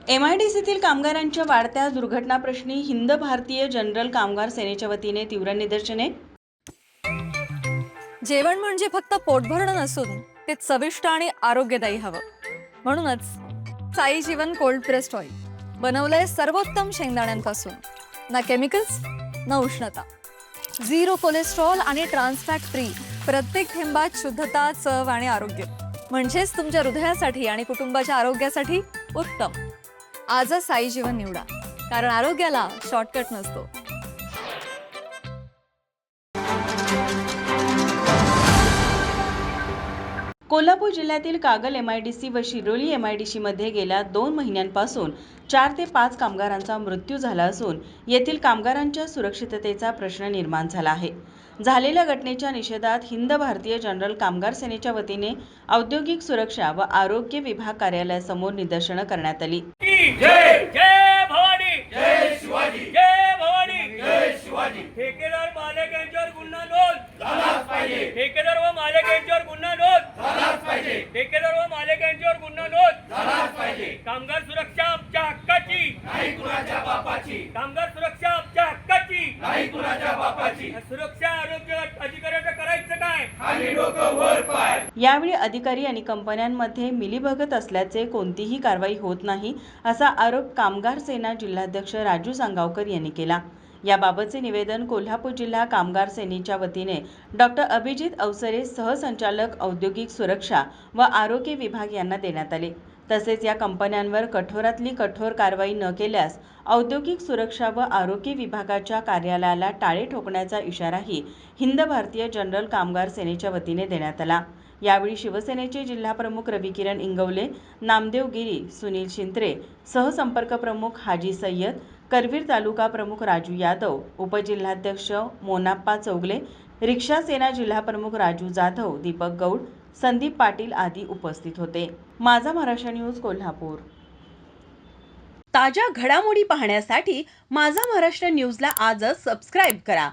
एमआयडीसीतील कामगारांच्या वाढत्या दुर्घटनाप्रश्नी हिंद भारतीय जनरल कामगार सेनेच्या वतीने तीव्र निदर्शने। जेवण म्हणजे फक्त पोटभरणं नसून ते चविष्ट आणि आरोग्यदायी हवं। म्हणूनच साई जीवन कोल्ड प्रेस्ड ऑइल बनवलंय सर्वोत्तम शेंगदाण्यांपासून। ना केमिकल्स ना उष्णता, झिरो कोलेस्ट्रॉल आणि ट्रान्सफॅट फ्री। प्रत्येक थेंबात शुद्धता, चव आणि आरोग्य, म्हणजेच तुमच्या हृदयासाठी आणि कुटुंबाच्या आरोग्यासाठी उत्तम। आजच साई जीवन निवडा, कारण आरोग्याला शॉर्टकट नसतो। कोल्हापूर जिल्ह्यातील कागल एमआयडीसी व शिरोली एमआयडीसी मध्ये गेल्या 2 महिन्यांपासून 4 ते 5 कामगारांचा मृत्यू झाला असून येथील कामगारांच्या सुरक्षिततेचा प्रश्न निर्माण झाला आहे। झालेल्या घटनेच्या निषेधात हिंद भारतीय जनरल कामगार सेनेच्या वतीने औद्योगिक सुरक्षा व आरोग्य विभाग कार्यालयासमोर निदर्शनं करण्यात आली। जय जय भवानी, जय शिवाजी, जय भवानी, जय शिवाजी। ठेकेदार मालक यांच्यावर गुन्हा नोंद झालाच पाहिजे। ठेकेदार व मालक यांच्यावर गुन्हा नोंद झालाच पाहिजे। ठेकेदार व मालक यांच्यावर गुन्हा नोंद झालाच पाहिजे। कामगार सुरक्षा आमच्या हक्काची, नाही कुणाच्या बापाची। कामगार सुरक्षा आमच्या हक्काची, नाही कुणाच्या बापाची। सुरक्षा आरोग्य अधिकाऱ्याचं करायचं काय? खाली डोकं वर पाय। यावेळी अधिकारी आणि कंपन्यांमध्ये मिलीभगत असल्याचे कोणतीही कारवाई होत नाही असा आरोप कामगार सेना जिल्हाध्यक्ष राजू सांगावकर यांनी केला। याबाबतचे निवेदन कोल्हापूर जिल्हा कामगार सेनेच्या वतीने डॉक्टर अभिजित अवसरे, सहसंचालक औद्योगिक सुरक्षा व आरोग्य विभाग यांना देण्यात आले। तसेच या कंपन्यांवर कठोरातली कठोर कारवाई न केल्यास औद्योगिक सुरक्षा व आरोग्य विभागाच्या कार्यालयाला टाळे ठोकण्याचा इशाराही हिंद भारतीय जनरल कामगार सेनेच्या वतीने देण्यात आला। यावेळी शिवसेनेचे जिल्हाप्रमुख रविकिरण इंगवले, नामदेव गिरी, सुनील शिंत्रे, सहसंपर्क प्रमुख हाजी सय्यद, करवीर तालुका प्रमुख राजू यादव, उपजिल्हाध्यक्ष मोनाप्पा चौगले, रिक्षा सेना जिल्हाप्रमुख राजू जाधव, दीपक गौड, संदीप पाटील आदी उपस्थित होते। माझा महाराष्ट्र न्यूज कोल्हापूर। ताज्या घडामोडी पाहण्यासाठी माझा महाराष्ट्र न्यूजला आजच सबस्क्राईब करा।